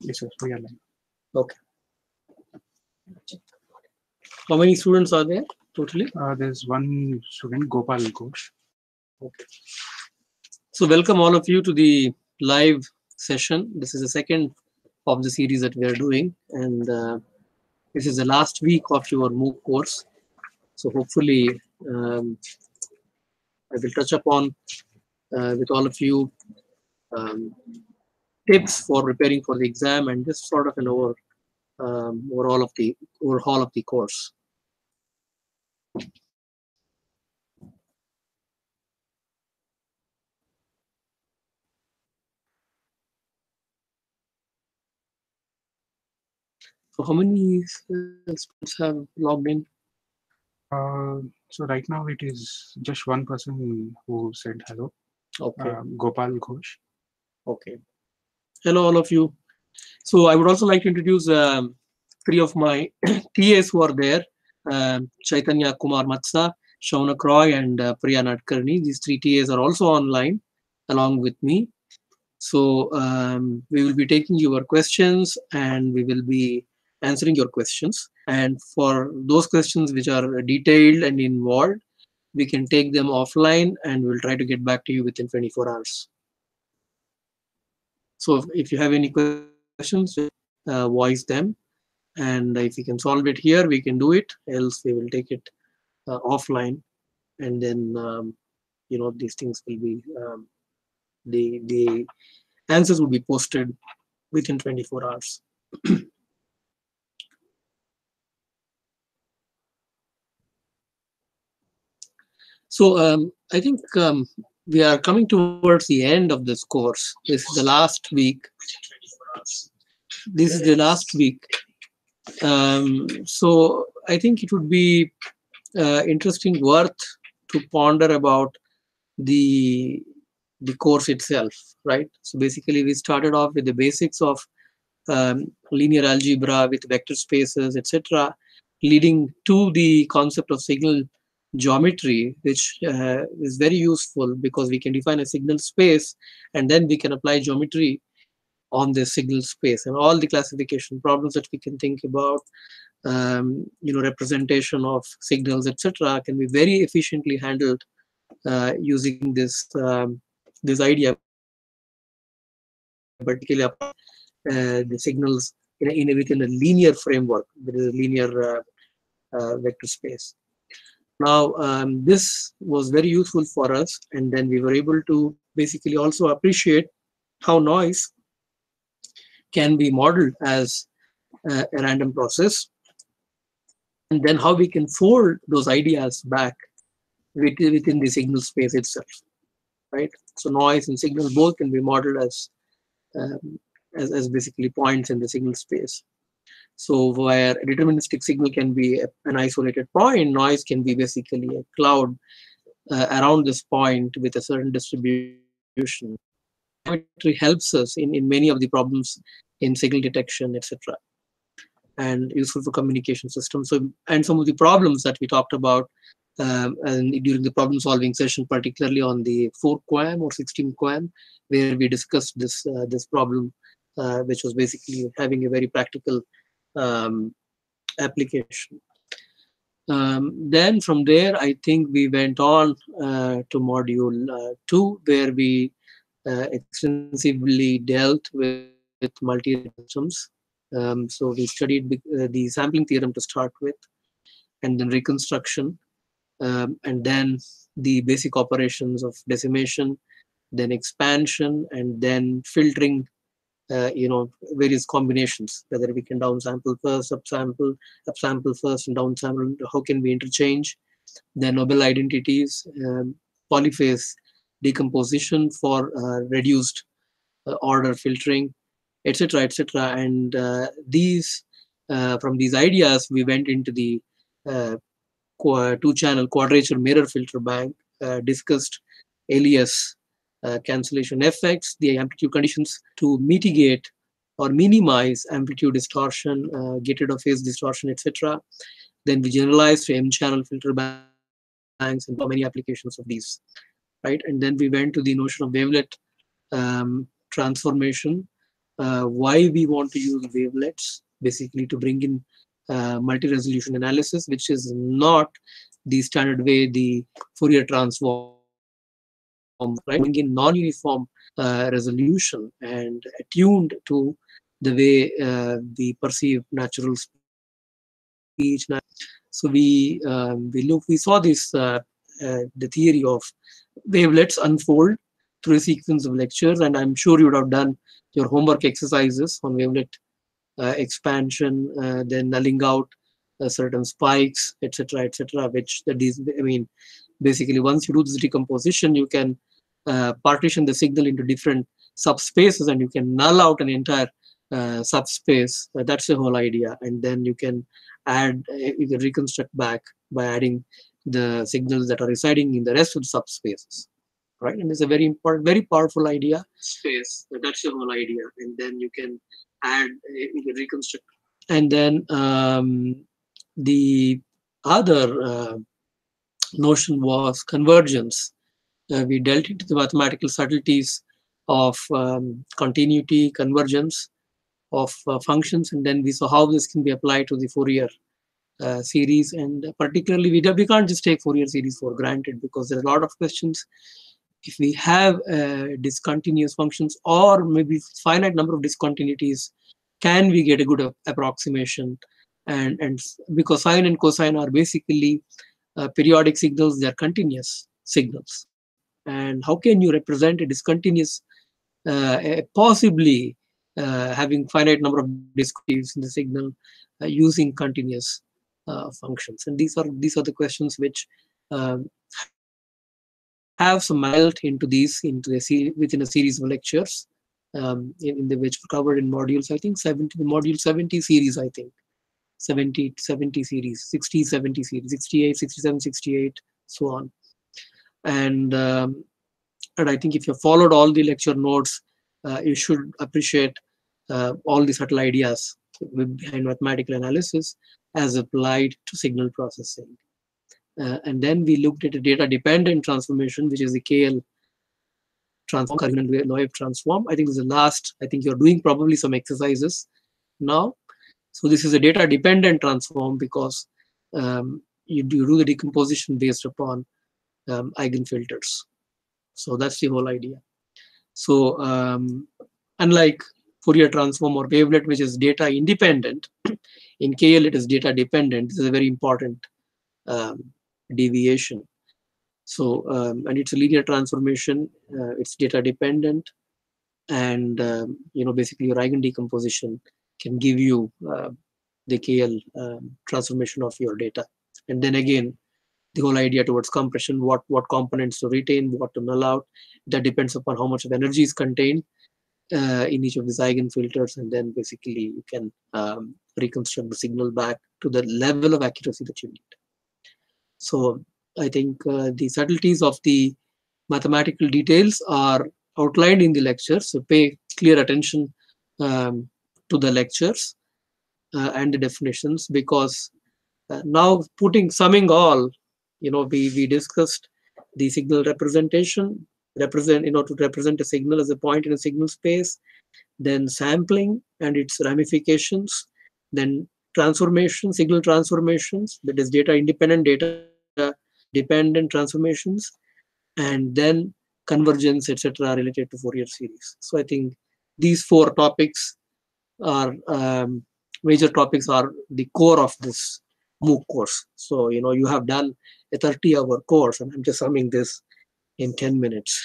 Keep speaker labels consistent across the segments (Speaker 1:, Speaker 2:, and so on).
Speaker 1: Yes, sir. We are live.
Speaker 2: Okay. How many students are there totally?
Speaker 1: There's one student, Gopal Ghosh.
Speaker 2: Okay. So welcome all of you to the live session. This is the second of the series that we are doing, and this is the last week of your MOOC course. So hopefully I will touch upon with all of you tips for preparing for the exam and just sort of an overhaul of the course. So how many students have logged in?
Speaker 1: So right now it is just one person who said hello.
Speaker 2: Okay.
Speaker 1: Gopal Ghosh.
Speaker 2: Okay. Hello, all of you. So I would also like to introduce three of my TAs who are there: Chaitanya Kumar Matsa, Shaunak Roy, and Priya Nadkarni. These three TAs are also online along with me. So we will be taking your questions and we will be answering your questions. And for those questions which are detailed and involved, we can take them offline and we'll try to get back to you within 24 hours. So if you have any questions, voice them. And if we can solve it here, we can do it. Else we will take it offline. And then, these things will be, the answers will be posted within 24 hours. So I think we are coming towards the end of this course. This is the last week. This is the last week. So I think it would be interesting, worth to ponder about the course itself, right? So basically, we started off with the basics of linear algebra with vector spaces, etc., leading to the concept of signal geometry, which is very useful because we can define a signal space and then we can apply geometry on the signal space, and all the classification problems that we can think about, representation of signals, etc., can be very efficiently handled using this idea, particularly the signals within a linear framework. There is a linear vector space. Now, this was very useful for us, and then we were able to basically also appreciate how noise can be modeled as a random process, and then how we can fold those ideas back within the signal space itself, right? So noise and signal both can be modeled as basically points in the signal space. So where a deterministic signal can be an isolated point, noise can be basically a cloud around this point with a certain distribution. Geometry helps us in many of the problems in signal detection, etc., and useful for communication systems. So, and some of the problems that we talked about and during the problem solving session, particularly on the 4 QAM or 16 QAM, where we discussed this problem, which was basically having a very practical application. Then from there, I think we went on to module 2, where we extensively dealt with multi-rate systems. So we studied the sampling theorem to start with, and then reconstruction, and then the basic operations of decimation, then expansion, and then filtering, various combinations, whether we can downsample first, upsample first, and downsample, how can we interchange, then Nobel identities, polyphase decomposition for reduced order filtering, etc., etc. And from these ideas, we went into the 2-channel quadrature mirror filter bank, discussed alias cancellation effects, the amplitude conditions to mitigate or minimize amplitude distortion, gated or phase distortion, etc. Then we generalized to M-channel filter banks and many applications of these, right? And then we went to the notion of wavelet transformation, why we want to use wavelets, basically to bring in multi-resolution analysis, which is not the standard way the Fourier transform works, right? Bring in non-uniform resolution and attuned to the way we perceive natural speech. So we saw this the theory of wavelets unfold through a sequence of lectures, and I'm sure you would have done your homework exercises on wavelet expansion, then nulling out certain spikes, etc., etc. Which I mean, basically, once you do this decomposition, you can partition the signal into different subspaces, and you can null out an entire subspace. That's the whole idea, and then you can add, you can reconstruct back by adding the signals that are residing in the rest of the subspaces, right? And it's a very important, very powerful idea. Space. That's the whole idea, and then you can add, you can reconstruct. And then the other notion was convergence. We dealt into the mathematical subtleties of continuity, convergence of functions, and then we saw how this can be applied to the Fourier series. And particularly, we can't just take Fourier series for granted, because there are a lot of questions. If we have discontinuous functions or maybe finite number of discontinuities, can we get a good approximation? And because sine and cosine are basically periodic signals, they are continuous signals. And how can you represent a discontinuous, possibly having finite number of discontinuities in the signal using continuous functions? And these are the questions which have some dealt into these within a series of lectures in the which were covered in modules, I think 70, module 70 series, I think 70 series, 60, 70 series, 68, 67, 68, so on. And I think if you followed all the lecture notes, you should appreciate all the subtle ideas behind mathematical analysis as applied to signal processing. And then we looked at a data-dependent transformation, which is the KL transform, Loewe transform. I think this is the last. I think you're doing probably some exercises now. So this is a data-dependent transform because you do the decomposition based upon eigenfilters. So that's the whole idea. So unlike Fourier transform or wavelet, which is data independent, in KL it is data dependent. This is a very important deviation. So and it's a linear transformation. It's data dependent, and basically your eigen decomposition can give you the KL transformation of your data. And then again, the whole idea towards compression, what components to retain, what to null out, that depends upon how much of energy is contained in each of these eigenfilters, and then basically you can reconstruct the signal back to the level of accuracy that you need. So I think the subtleties of the mathematical details are outlined in the lectures, so pay clear attention to the lectures and the definitions, because now summing all, we discussed the signal representation, to represent a signal as a point in a signal space, then sampling and its ramifications, then transformation, signal transformations, that is data independent, data dependent transformations, and then convergence, etc., related to Fourier series. So I think these four topics are major topics, are the core of this MOOC course. So you have done a 30-hour course, and I'm just summing this in 10 minutes.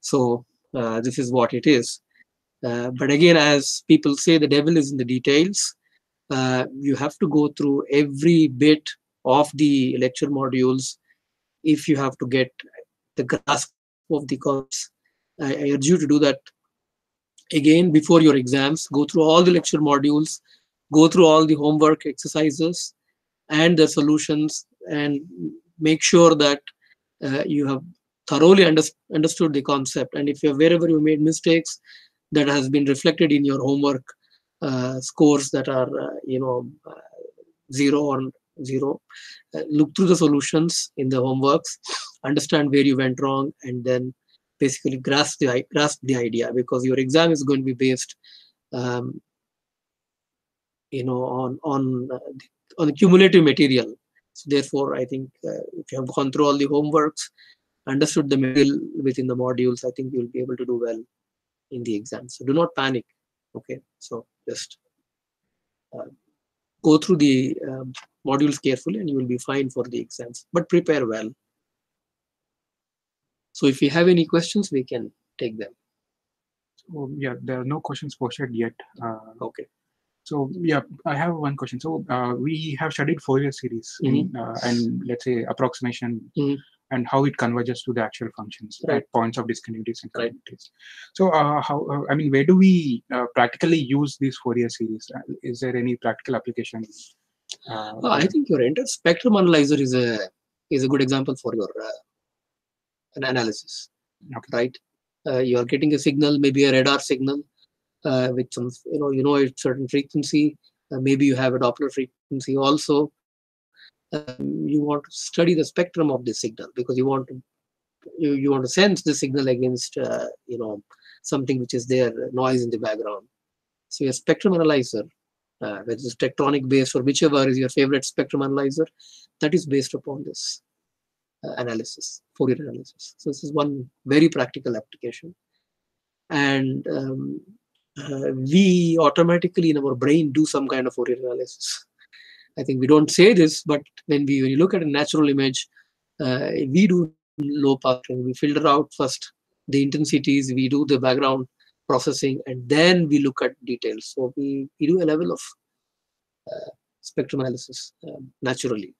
Speaker 2: So this is what it is. But again, as people say, the devil is in the details. You have to go through every bit of the lecture modules if you have to get the grasp of the concepts. I urge you to do that again before your exams. Go through all the lecture modules, go through all the homework exercises and the solutions, and make sure that you have thoroughly understood the concept. And if wherever you made mistakes, that has been reflected in your homework scores that are 0 or 0. Look through the solutions in the homeworks, understand where you went wrong, and then basically grasp the idea, because your exam is going to be based, on the cumulative material. So therefore, I think if you have gone through all the homeworks, understood the material within the modules, I think you'll be able to do well in the exam. So do not panic. Okay, so just go through the modules carefully, and you will be fine for the exams. But prepare well. So if you have any questions, we can take them.
Speaker 1: So yeah, there are no questions posted yet.
Speaker 2: Okay.
Speaker 1: So yeah, I have one question. So we have studied Fourier series and let's say approximation and how it converges to the actual functions at points of discontinuities and continuities. So I mean, where do we practically use these Fourier series? Is there any practical application?
Speaker 2: I think your entire spectrum analyzer is a good example for your an analysis. Okay. Right? You are getting a signal, maybe a radar signal with some, a certain frequency. Maybe you have a Doppler frequency also. You want to study the spectrum of this signal, because you want to sense the signal against something which is there, noise in the background. So your spectrum analyzer, whether it's tectonic based or whichever is your favorite spectrum analyzer, that is based upon this analysis, Fourier analysis. So this is one very practical application. And we automatically in our brain do some kind of Fourier analysis. I think we don't say this, but when you look at a natural image, we do low pass and we filter out first the intensities, we do the background processing, and then we look at details. So we do a level of spectrum analysis naturally.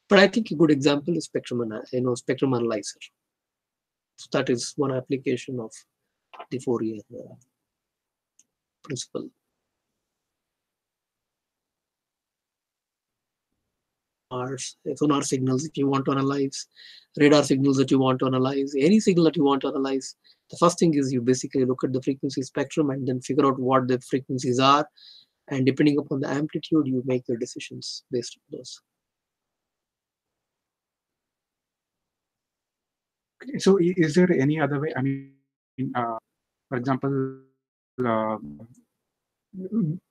Speaker 2: But I think a good example is spectrum analyzer. So that is one application of the Fourier principle. Sonar signals if you want to analyze, radar signals that you want to analyze, any signal that you want to analyze. The first thing is you basically look at the frequency spectrum and then figure out what the frequencies are. And depending upon the amplitude, you make your decisions based on those.
Speaker 1: Okay, so is there any other way? I mean, for example,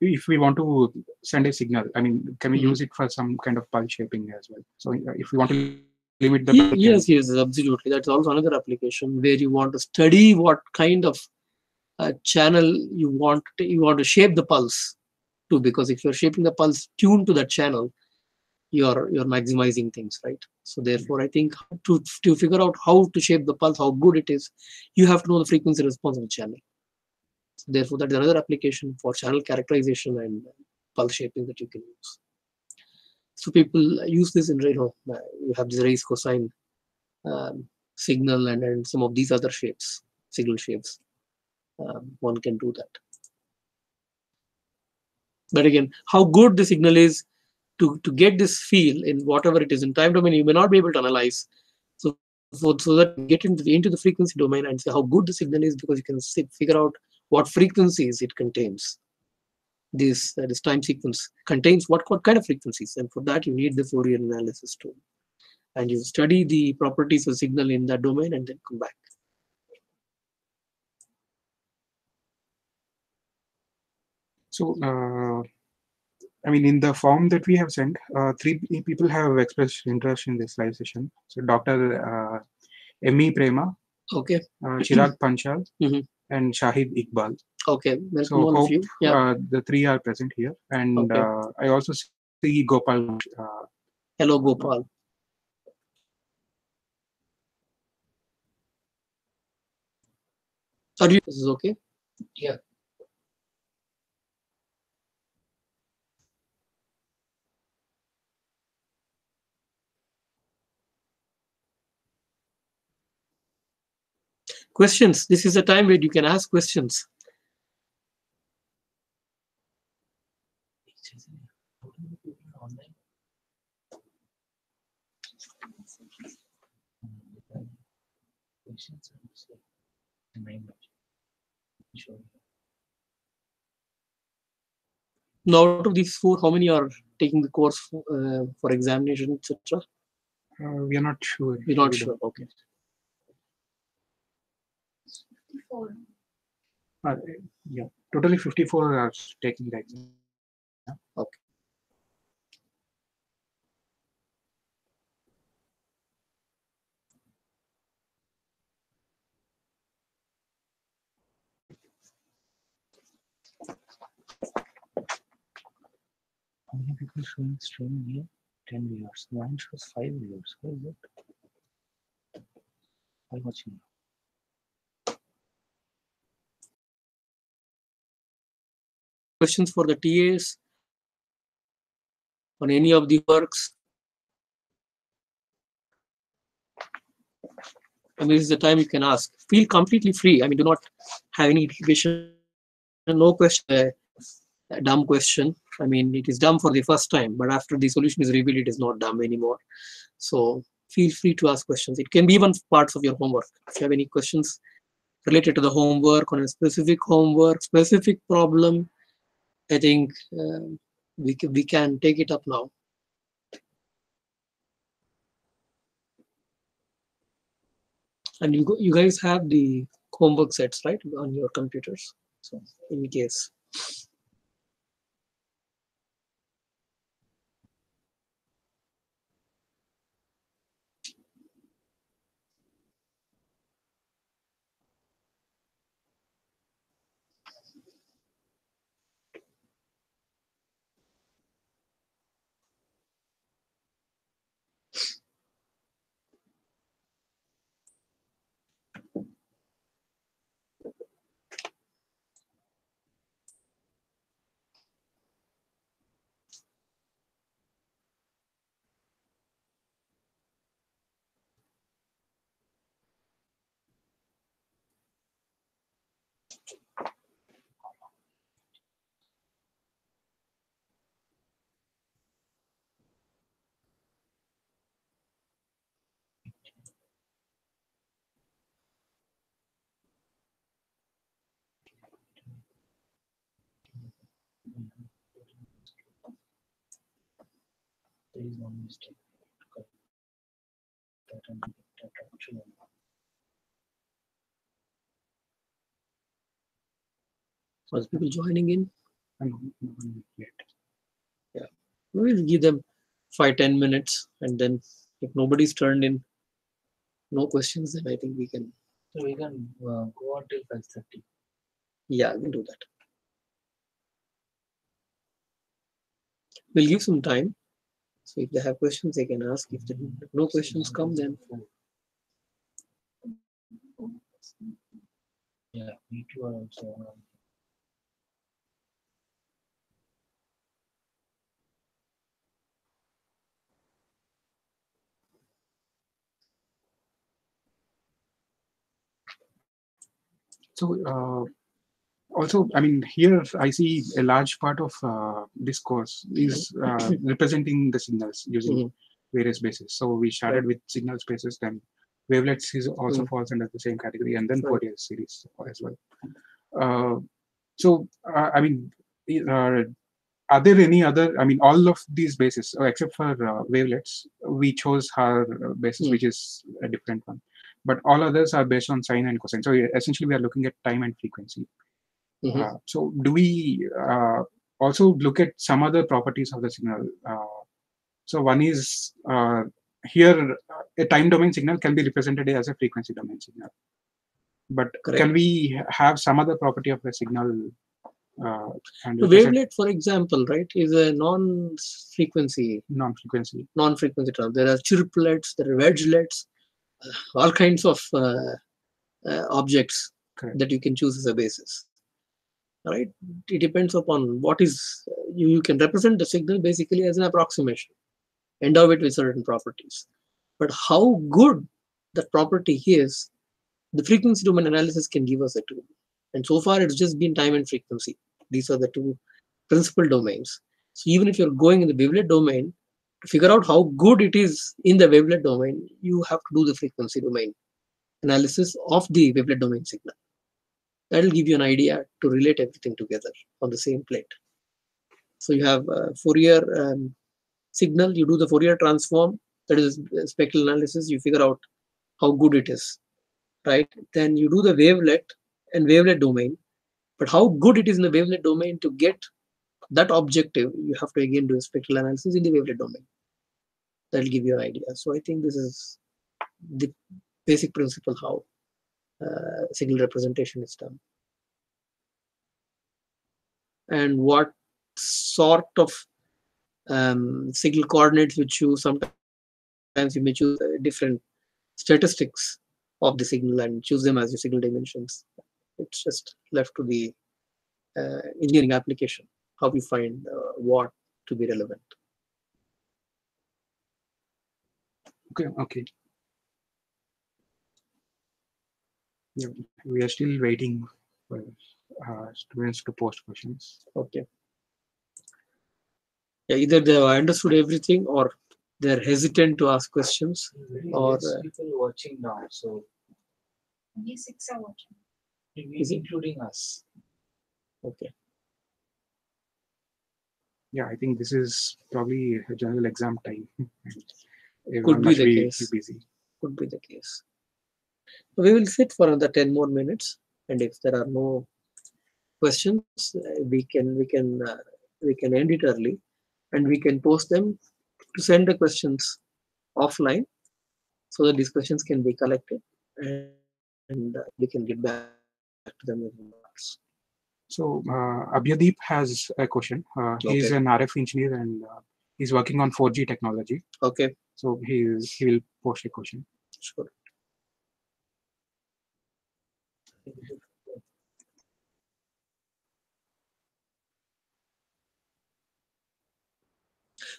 Speaker 1: if we want to send a signal, I mean, can we use it for some kind of pulse shaping as well? So if we want to limit the
Speaker 2: yes, absolutely. That's also another application where you want to study what kind of channel you want to shape the pulse to, because if you're shaping the pulse tuned to that channel, you're maximizing things, right? So therefore, I think to figure out how to shape the pulse, how good it is, you have to know the frequency response of the channel. So therefore, that's another application for channel characterization and pulse shaping that you can use. So people use this in, you have this raised cosine signal and some of these other shapes, signal shapes. One can do that. But again, how good the signal is to get this feel in whatever it is in time domain, you may not be able to analyze. So that you get into the frequency domain and say how good the signal is, because you can figure out what frequencies it contains. This time sequence contains what kind of frequencies, and for that you need the Fourier analysis tool. And you study the properties of signal in that domain and then come back.
Speaker 1: So, I mean, in the form that we have sent, 3 people have expressed interest in this live session. So, Dr. M.E. Prema,
Speaker 2: okay,
Speaker 1: Chirag Panchal, and Shahid Iqbal.
Speaker 2: Okay,
Speaker 1: so
Speaker 2: all
Speaker 1: hope
Speaker 2: of you. Yeah.
Speaker 1: The 3 are present here, and okay. I also see Gopal.
Speaker 2: Hello, Gopal. Are you? This is okay. Yeah. Questions. This is a time where you can ask questions. Now, out of these 4, how many are taking the course for examination, etc.?
Speaker 1: We are not sure.
Speaker 2: We're not sure. Okay.
Speaker 3: 54.
Speaker 1: Yeah, totally 54 are taking the exam.
Speaker 2: Okay.
Speaker 4: How many people showing stream here? 10 viewers. Mine shows 5 viewers. How is it? I'm watching.
Speaker 2: Questions for the TAs on any of the works? I mean, this is the time you can ask. Feel completely free. I mean, do not have any inhibition. No question, a dumb question. I mean, it is dumb for the first time, but after the solution is revealed, it is not dumb anymore. So feel free to ask questions. It can be even parts of your homework. If you have any questions related to the homework, on a specific homework, specific problem, I think we can take it up now. And you guys have the homework sets, right, on your computers. So in case.
Speaker 4: There is one mistake. That actually.
Speaker 2: Was people joining in?
Speaker 1: Yet.
Speaker 2: Yeah. We'll give them 5-10 minutes, and then if nobody's turned in, no questions, then I think we can.
Speaker 4: So we can go until 5:30.
Speaker 2: Yeah, we'll do that. We'll give some time. So if they have questions, they can ask. If no questions come, then.
Speaker 4: Yeah, me too are also.
Speaker 1: So also, I mean, here I see a large part of this course is representing the signals using various bases. So we started with signal spaces, then wavelets is also falls under the same category, and then Fourier series as well. I mean, are there any other? I mean, all of these bases, except for wavelets, we chose our basis, which is a different one. But all others are based on sine and cosine. So essentially, we are looking at time and frequency. So do we also look at some other properties of the signal? So one is here, a time domain signal can be represented as a frequency domain signal. But can we have some other property of the signal?
Speaker 2: The wavelet, for example, right, is a non-frequency term. There are chirplets, there are wedgelets, all kinds of objects that you can choose as a basis. Right? It depends upon what is you can represent the signal basically as an approximation, endow it with certain properties. But how good that property is, the frequency domain analysis can give us a tool. And so far, it's just been time and frequency. These are the two principal domains. So even if you're going in the wavelet domain, to figure out how good it is in the wavelet domain, you have to do the frequency domain analysis of the wavelet domain signal. That will give you an idea to relate everything together on the same plate. So you have Fourier signal, you do the Fourier transform, that is spectral analysis, you figure out how good it is, right? Then you do the wavelet and wavelet domain. But how good it is in the wavelet domain to get that objective, you have to again do a spectral analysis in the wavelet domain. That will give you an idea. So I think this is the basic principle how signal representation is done. And what sort of signal coordinates you choose. Sometimes you may choose different statistics of the signal and choose them as your signal dimensions. It's just left to the engineering application, how we find what to be relevant.
Speaker 1: Okay. Yeah, we are still waiting for students to post questions.
Speaker 2: Okay. Yeah, either they have understood everything or they're hesitant to ask questions. Or
Speaker 4: people watching now, so
Speaker 3: only 6 are watching.
Speaker 4: including us.
Speaker 2: Okay.
Speaker 1: Yeah, I think this is probably a general exam time.
Speaker 2: Could be the case.
Speaker 1: Busy.
Speaker 2: Could be the case. We will sit for another 10 more minutes, and if there are no questions, we can end it early, and we can post them to send the questions offline, so that these questions can be collected, and we can get back to them with remarks.
Speaker 1: So Abhyadeep has a question. He's
Speaker 2: Okay.
Speaker 1: an RF engineer and he's working on 4G technology.
Speaker 2: Okay.
Speaker 1: So he will post a question.
Speaker 2: Sure.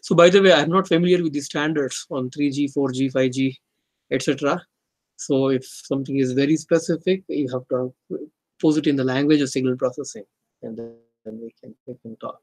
Speaker 2: So by the way, I'm not familiar with the standards on 3G, 4G, 5G, etc. So if something is very specific, you have to pose it in the language of signal processing, and then we can talk.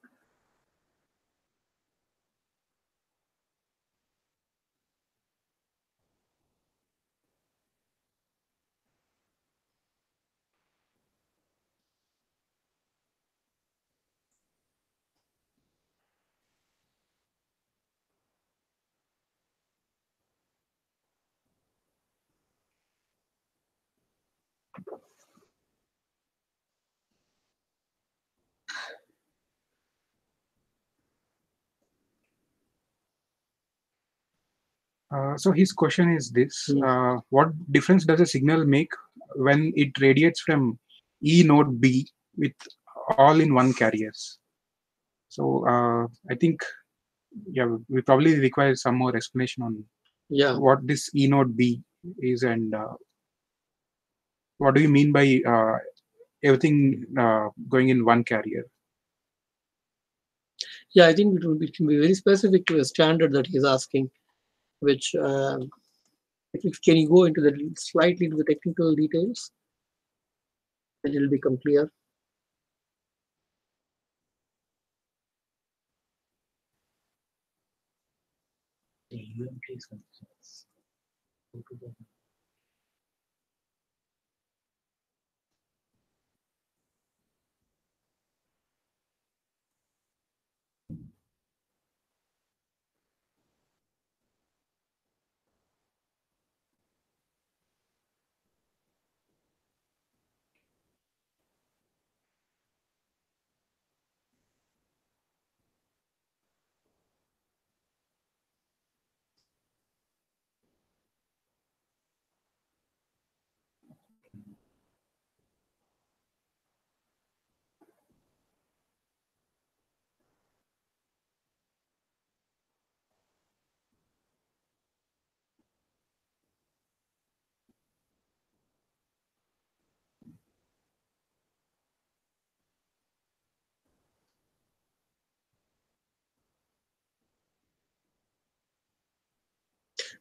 Speaker 1: So his question is this: what difference does a signal make when it radiates from E node B with all in one carriers? So I think, yeah, we probably require some more explanation on what this E node B is and what do you mean by everything going in one carrier?
Speaker 2: Yeah, I think it can be very specific to a standard that he's asking, which can you go into slightly into the technical details, and it'll become clear.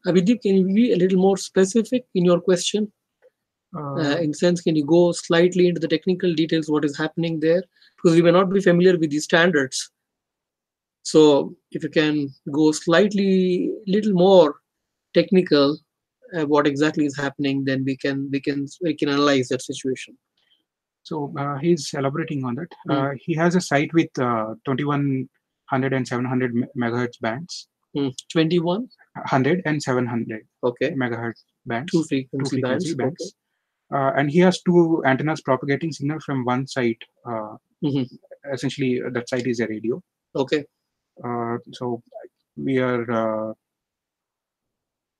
Speaker 2: Abhijit, can you be a little more specific in your question? In sense, can you go slightly into the technical details, what is happening there? Because we may not be familiar with these standards. So if you can go slightly, little more technical, what exactly is happening, then we can analyze that situation.
Speaker 1: So he's elaborating on that. He has a site with 2100 and 700 megahertz bands.
Speaker 2: 21?
Speaker 1: 100 and 700
Speaker 2: okay.
Speaker 1: megahertz bands.
Speaker 2: Two frequency bands. Okay.
Speaker 1: and he has two antennas propagating signal from one site. Essentially, that site is a radio.
Speaker 2: Okay.
Speaker 1: So we are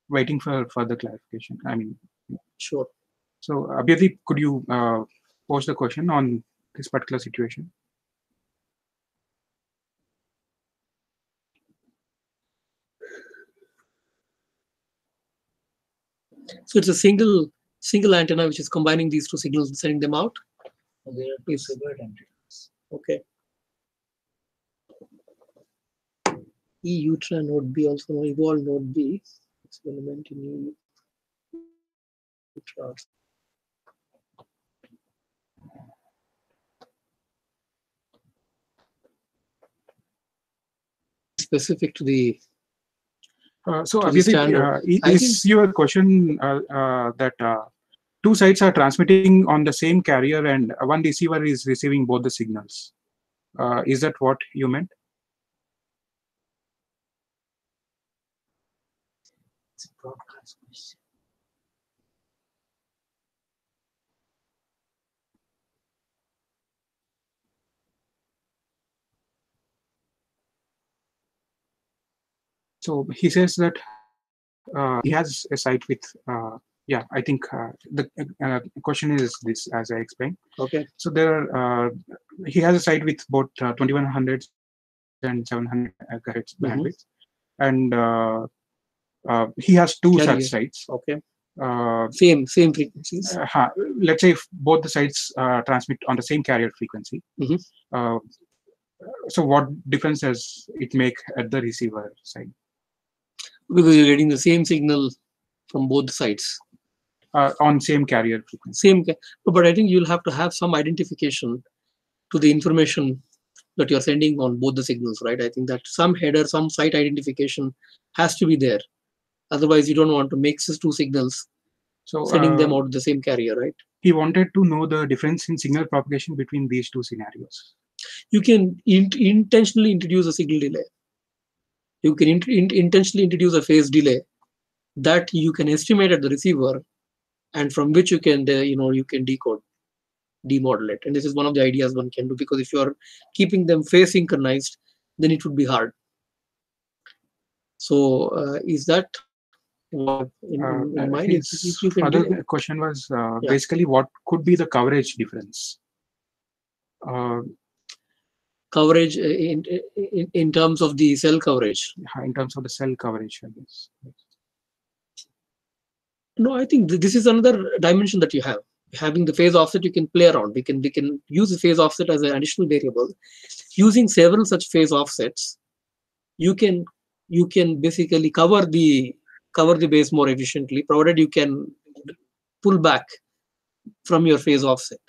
Speaker 1: waiting for further clarification. I mean,
Speaker 2: sure.
Speaker 1: So Abhyadeep, could you pose the question on this particular situation?
Speaker 2: So it's a single antenna which is combining these two signals and sending them out.
Speaker 4: There are two separate antennas.
Speaker 2: Okay. E ultra node B also known evolved node B. Experiment in E ultra. Specific to the
Speaker 1: so
Speaker 2: to the standard.
Speaker 1: Is your question that two sites are transmitting on the same carrier and one receiver is receiving both the signals? Is that what you meant?
Speaker 4: It's a broadcast question.
Speaker 1: So he says that he has a site with, yeah, I think the question is this, as I explained.
Speaker 2: Okay.
Speaker 1: So he has a site with both 2100 and 700 megahertz bandwidth, and he has two such sites.
Speaker 2: Okay. Same frequencies.
Speaker 1: Let's say if both the sites transmit on the same carrier frequency. So what difference does it make at the receiver side?
Speaker 2: Because you're getting the same signal from both sides.
Speaker 1: On same carrier frequency.
Speaker 2: But I think you'll have to have some identification to the information that you're sending on both the signals, right? I think that some header, some site identification has to be there. Otherwise, you don't want to mix these two signals, so sending them out the same carrier, right?
Speaker 1: He wanted to know the difference in signal propagation between these two scenarios.
Speaker 2: You can intentionally introduce a signal delay. You can intentionally introduce a phase delay that you can estimate at the receiver, and from which you can you can decode, demodulate. And this is one of the ideas one can do, because if you are keeping them phase synchronized, then it would be hard. So is that in mind?
Speaker 1: His other question was basically what could be the coverage difference?
Speaker 2: Coverage in terms of the cell coverage.
Speaker 1: In terms of the cell coverage, I guess.
Speaker 2: No, I think this is another dimension that you have. Having the phase offset, you can play around. We can use the phase offset as an additional variable. Using several such phase offsets, you can basically cover the base more efficiently, provided you can pull back from your phase offset,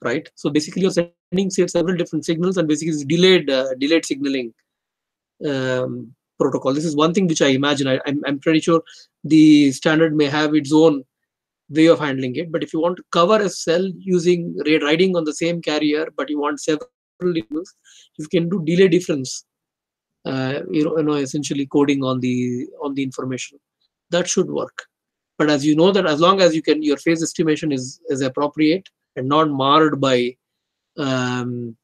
Speaker 2: right? So basically, you're sending several different signals, and basically it's delayed signaling protocol. This is one thing which I imagine. I'm pretty sure the standard may have its own way of handling it. But if you want to cover a cell using riding on the same carrier, but you want several signals, you can do delay difference. Essentially coding on the information. That should work. But as you know, that as long as your phase estimation is appropriate and not marred by random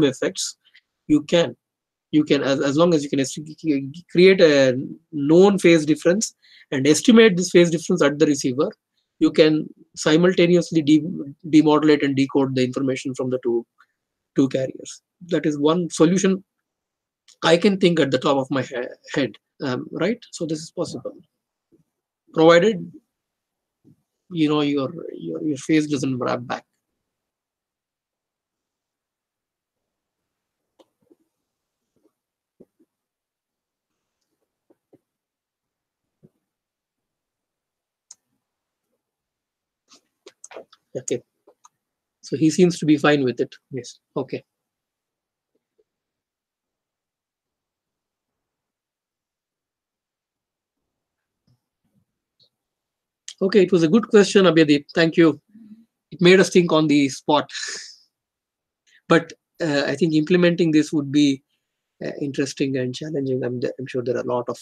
Speaker 2: effects, you can as long as you can create a known phase difference and estimate this phase difference at the receiver, you can simultaneously demodulate and decode the information from the two carriers. That is one solution I can think at the top of my head, right? So this is possible, provided your phase doesn't wrap back. Okay, so he seems to be fine with it.
Speaker 1: Yes.
Speaker 2: Okay. Okay, it was a good question, Abhyadeep. Thank you. It made us think on the spot. But I think implementing this would be interesting and challenging. I'm sure there are a lot of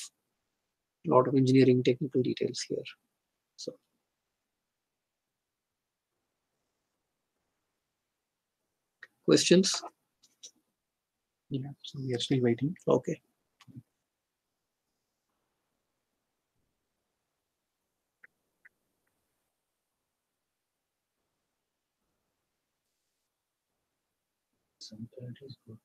Speaker 2: engineering technical details here. So Questions?
Speaker 1: Yeah, so we are still waiting.
Speaker 2: Okay.
Speaker 4: That is good.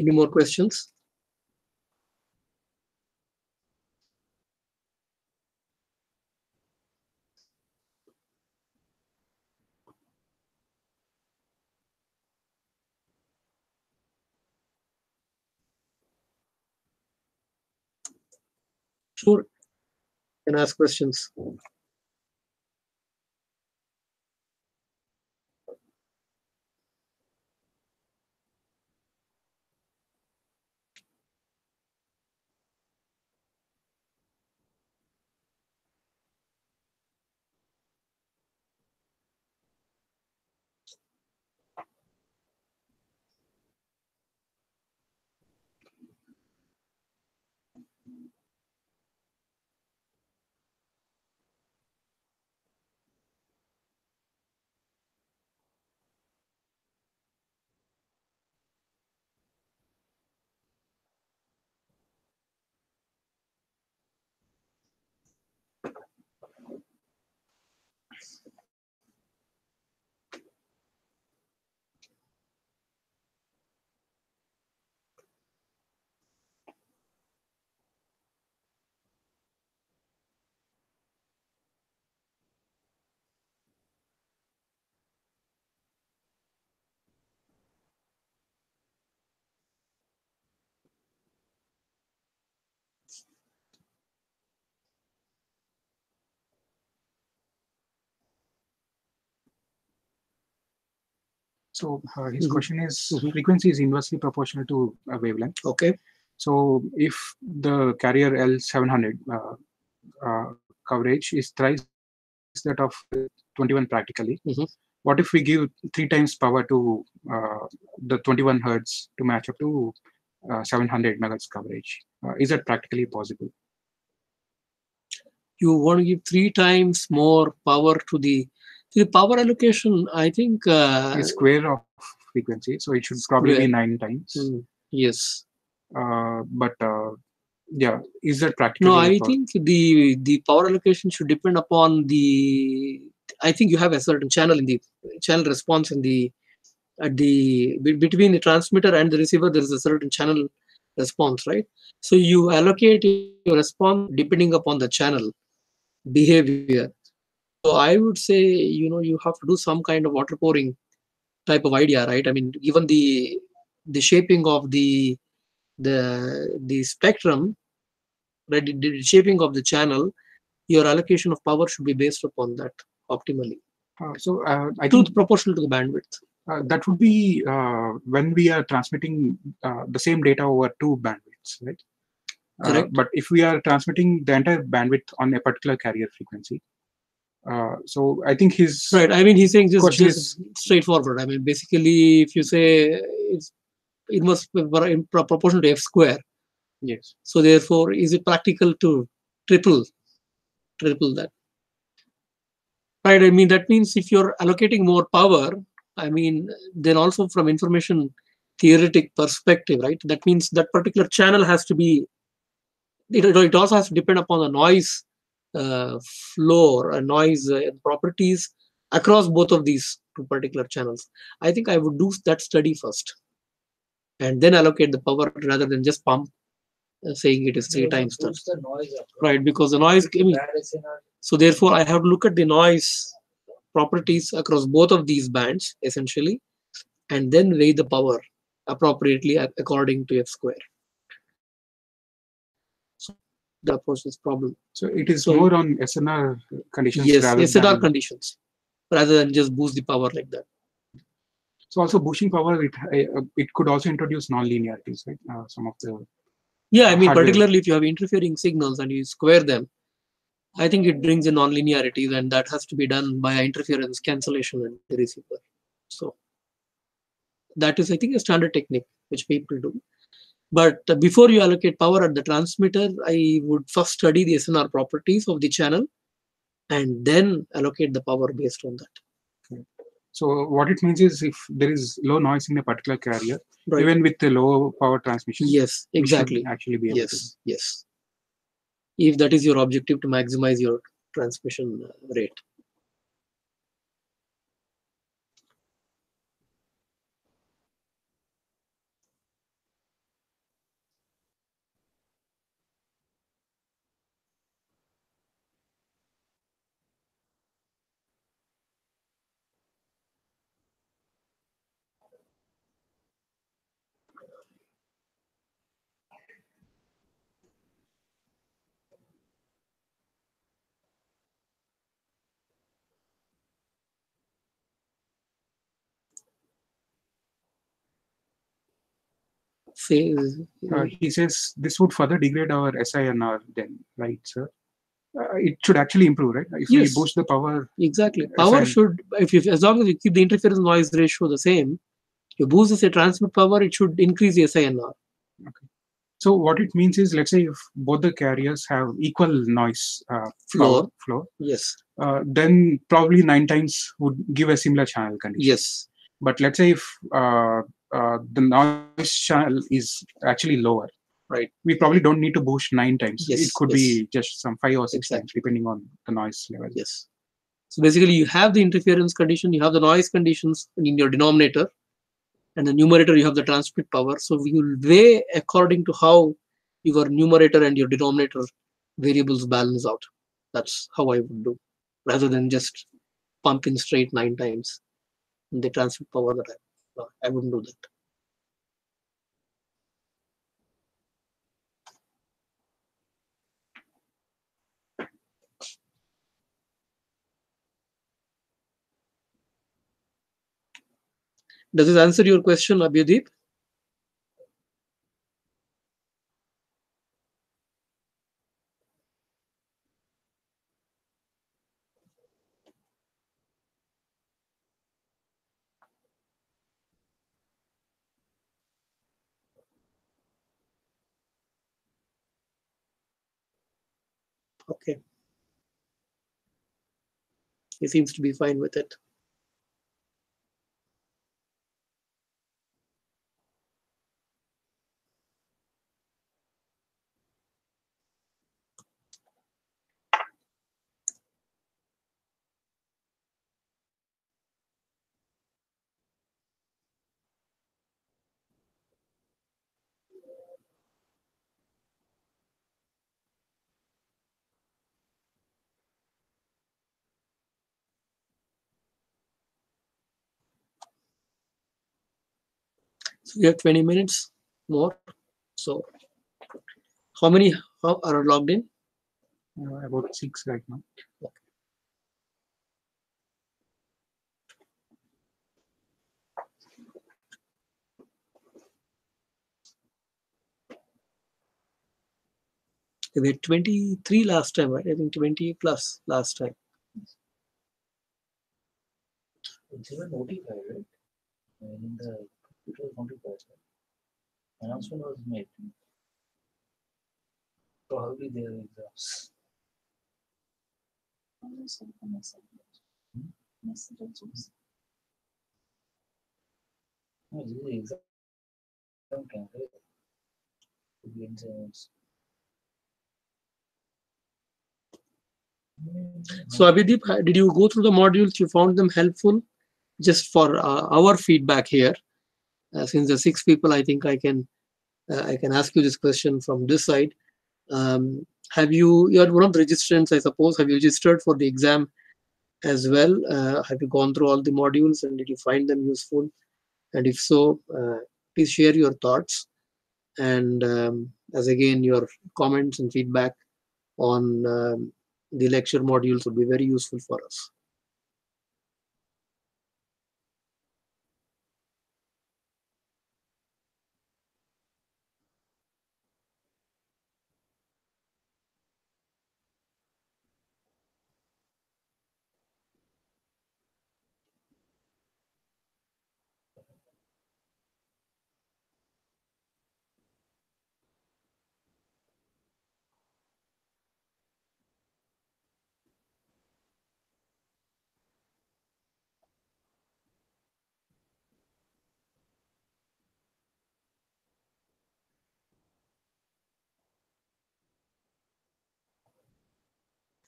Speaker 2: Any more questions? Sure. You can ask questions.
Speaker 1: So his question is, frequency is inversely proportional to wavelength.
Speaker 2: Okay.
Speaker 1: So if the carrier L700 coverage is thrice that of 21 practically, what if we give 3 times power to the 21 hertz to match up to 700 megahertz coverage? Is that practically possible?
Speaker 2: You want to give 3 times more power to the power allocation. I think
Speaker 1: the square of frequency, so it should probably be 9 times.
Speaker 2: Yes.
Speaker 1: But yeah, is that practically?
Speaker 2: No, I think the power allocation should depend upon the. I think you have a certain channel in the channel response in the between the transmitter and the receiver. There is a certain channel response, right? So you allocate your response depending upon the channel behavior. So I would say, you have to do some kind of water pouring type of idea, right? I mean, given the shaping of the spectrum, right, the shaping of the channel, your allocation of power should be based upon that optimally.
Speaker 1: So I think
Speaker 2: proportional to the bandwidth.
Speaker 1: That would be when we are transmitting the same data over 2 bandwidths, right?
Speaker 2: Correct.
Speaker 1: But if we are transmitting the entire bandwidth on a particular carrier frequency, so I think
Speaker 2: right. I mean, he's saying just straightforward. I mean, basically, if you say inverse in proportion to f square.
Speaker 1: Yes.
Speaker 2: So therefore, is it practical to triple that? Right. I mean, that means if you're allocating more power, I mean, then also from information theoretic perspective, right? That means that particular channel has to be, it also has to depend upon the noise flow or noise properties across both of these two particular channels. I think I would do that study first and then allocate the power rather than just pump saying it is 3 times that. Right, because the noise, I mean, so therefore I have to look at the noise properties across both of these bands essentially, and then weigh the power appropriately according to f square. So the approach is problem.
Speaker 1: So it is more on SNR conditions.
Speaker 2: Yes,
Speaker 1: rather
Speaker 2: SNR
Speaker 1: than,
Speaker 2: conditions rather than just boost the power like that.
Speaker 1: So also boosting power, it could also introduce non-linearities, right? Some of the
Speaker 2: I mean,
Speaker 1: hardware.
Speaker 2: Particularly if you have interfering signals and you square them, I think it brings in non-linearities, and that has to be done by interference cancellation and the receiver. So that is, I think, a standard technique which people do. But before you allocate power at the transmitter, I would first study the SNR properties of the channel and then allocate the power based on that.
Speaker 1: Okay. So what it means is if there is low noise in a particular carrier,
Speaker 2: Right.
Speaker 1: even with the low power transmission,
Speaker 2: yes, exactly,
Speaker 1: actually be able to.
Speaker 2: Yes. If that is your objective, to maximize your transmission rate.
Speaker 1: He says this would further degrade our SINR then, right, sir? It should actually improve, right? If we boost the power.
Speaker 2: Exactly. Power should, as long as you keep the interference noise ratio the same, you boost the say, transmit power, it should increase the SINR.
Speaker 1: Okay. So what it means is, let's say if both the carriers have equal noise floor,
Speaker 2: yes,
Speaker 1: then probably 9 times would give a similar channel condition.
Speaker 2: Yes.
Speaker 1: But let's say if the noise channel is actually lower,
Speaker 2: right,
Speaker 1: we probably don't need to boost 9 times.
Speaker 2: Yes,
Speaker 1: it could be just some 5 or 6
Speaker 2: Exactly.
Speaker 1: times, depending on the noise level.
Speaker 2: Yes. So basically, you have the interference condition, you have the noise conditions in your denominator, and the numerator you have the transmit power. So we will weigh according to how your numerator and your denominator variables balance out. That's how I would do, rather than just pump in straight 9 times the transmit power that I wouldn't do that. Does this answer your question, Abhyadeep? Okay. He seems to be fine with it. So we have 20 minutes more. So how many are logged in?
Speaker 1: About 6 right now.
Speaker 2: We had 23 last time, right? I think 20 plus last time.
Speaker 4: It's even notified, right? In the computer notified. Announcement was made. Probably their exams. No, this is exam campaign.
Speaker 2: So Abhidip, did you go through the modules? You found them helpful? Just for our feedback here, since there are 6 people, I think I can ask you this question from this side. Have you are one of the registrants, I suppose. Have you registered for the exam as well? Have you gone through all the modules and did you find them useful? And if so, please share your thoughts. And as again, your comments and feedback on the lecture modules would be very useful for us.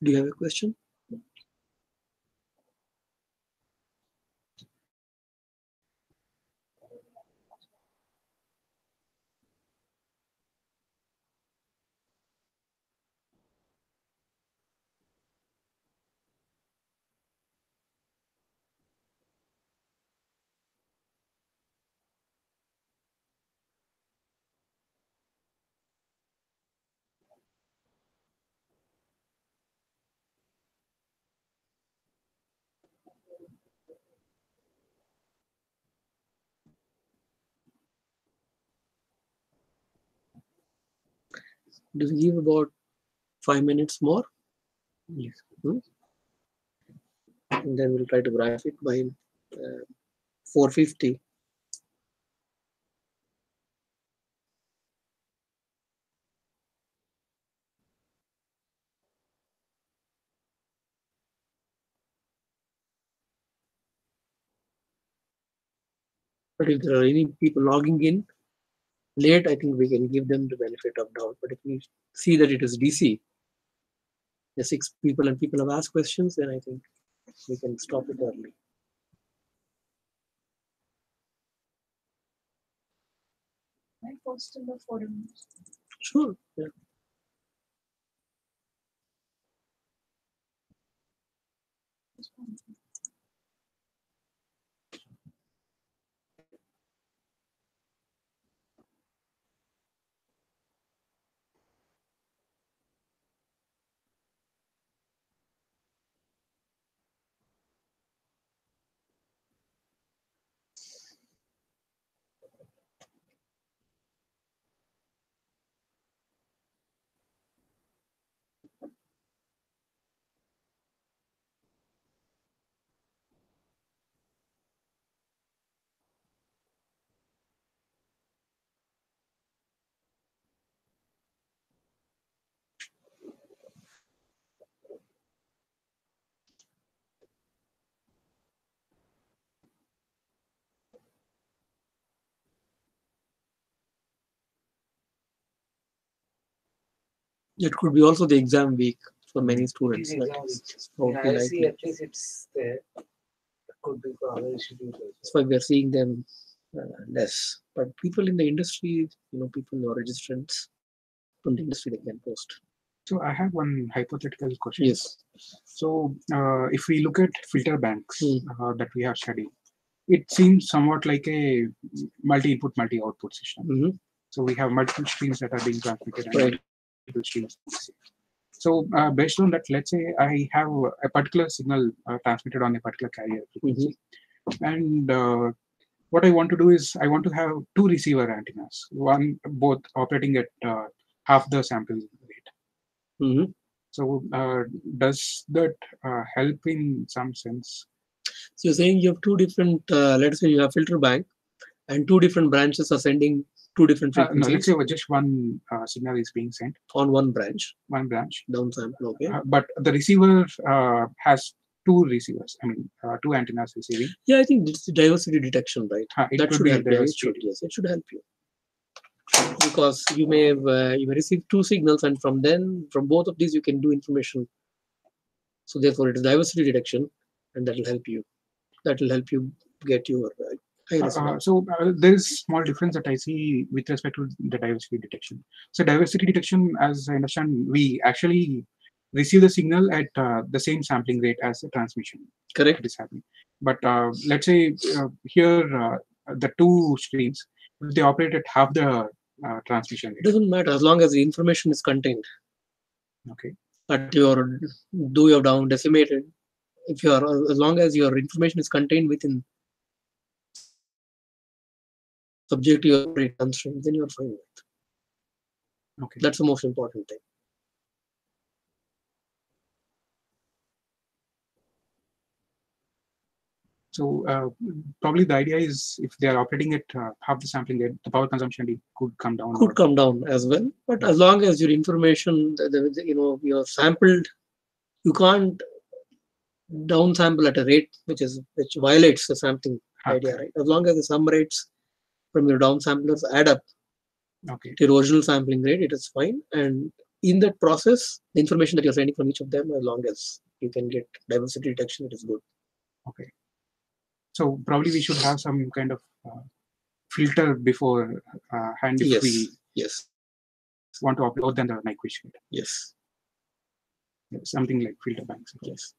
Speaker 2: Do you have a question? Do we give about 5 minutes more?
Speaker 4: Yes.
Speaker 2: And then we'll try to wrap it by 4:50. But if there are any people logging in late, I think we can give them the benefit of doubt. But if we see that it is DC, the 6 people and people have asked questions, then I think we can stop it early.
Speaker 3: I post in the forum.
Speaker 2: Sure. Yeah. It could be also the exam week for many students.
Speaker 4: That's at least it's there. It could be for other institutes.
Speaker 2: That's why we are seeing them less. But people in the industry, people who are registrants from the industry, they can post.
Speaker 1: So I have one hypothetical question.
Speaker 2: Yes.
Speaker 1: So if we look at filter banks that we have studied, it seems somewhat like a multi-input, multi-output system. So we have multiple streams that are being transmitted and multiple streams. So based on that, let's say I have a particular signal transmitted on a particular carrier frequency. And what I want to do is I want to have 2 receiver antennas, both operating at half the sample rate. So does that help in some sense?
Speaker 2: So you're saying you have 2 different, let's say you have filter bank and 2 different branches are sending two different
Speaker 1: No,
Speaker 2: frequencies
Speaker 1: let's say just one signal is being sent.
Speaker 2: on one branch.
Speaker 1: One branch.
Speaker 2: Downsample, okay.
Speaker 1: But the receiver has two receivers. I mean, two antennas receiving.
Speaker 2: Yeah, I think it's diversity detection, right? That should help you. Yes, it should help you. Because you may receive two signals, and from both of these you can do information. So therefore, it is diversity detection, and that will help you. That will help you get your
Speaker 1: there is small difference that I see with respect to the diversity detection. So diversity detection, as I understand, we actually receive the signal at the same sampling rate as the transmission.
Speaker 2: Correct.
Speaker 1: It is happening. But let's say here the two streams, they operate at half the transmission rate.
Speaker 2: Doesn't matter as long as the information is contained.
Speaker 1: Okay.
Speaker 2: But though you have down decimated, if you are, as long as your information is contained within subject to your rate constraints, then you are fine with it.
Speaker 1: Okay.
Speaker 2: That's the most important thing.
Speaker 1: So probably the idea is if they are operating at half the sampling rate, the power consumption could come down.
Speaker 2: Could come down as well, but as long as your information, you're sampled, you can't downsample at a rate which violates the sampling idea, right? As long as the sum rates from your downsamplers add up to the original sampling rate, it is fine. And in that process, the information that you're sending from each of them, as long as you can get diversity detection, it is good.
Speaker 1: Okay. So probably we should have some kind of filter before hand if we want to upload than the Nyquist rate.
Speaker 2: Yes.
Speaker 1: Something like filter banks.
Speaker 2: Yes.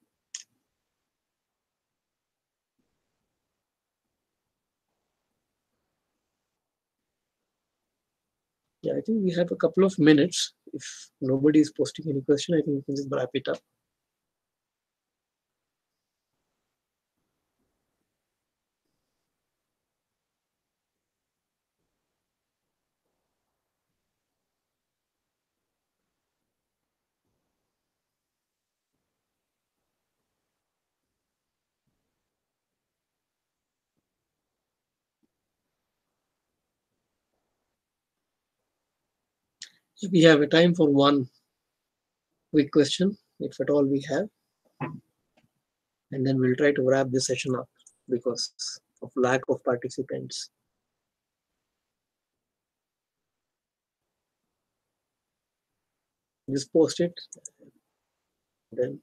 Speaker 2: Yeah, I think we have a couple of minutes. If nobody is posting any question, I think we can just wrap it up. We have a time for one quick question, if at all we have. And then we'll try to wrap this session up because of lack of participants. Just post it. Then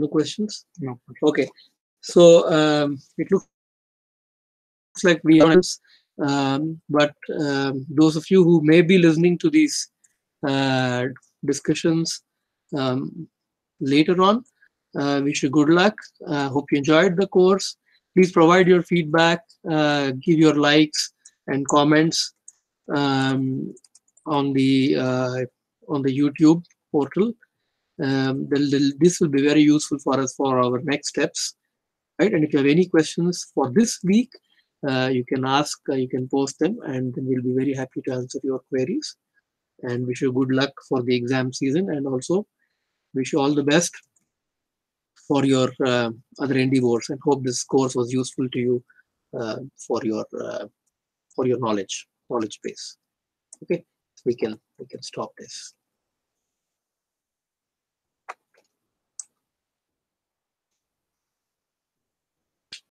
Speaker 2: no questions?
Speaker 1: No.
Speaker 2: Okay. So it looks like we are but those of you who may be listening to these discussions later on, wish you good luck. Hope you enjoyed the course. Please provide your feedback, give your likes and comments on the YouTube portal. This will be very useful for us for our next steps, right? And if you have any questions for this week, you can ask, you can post them, and then we'll be very happy to answer your queries. And wish you good luck for the exam season, and also wish you all the best for your other endeavors, and hope this course was useful to you for your knowledge base. Okay, we can stop this.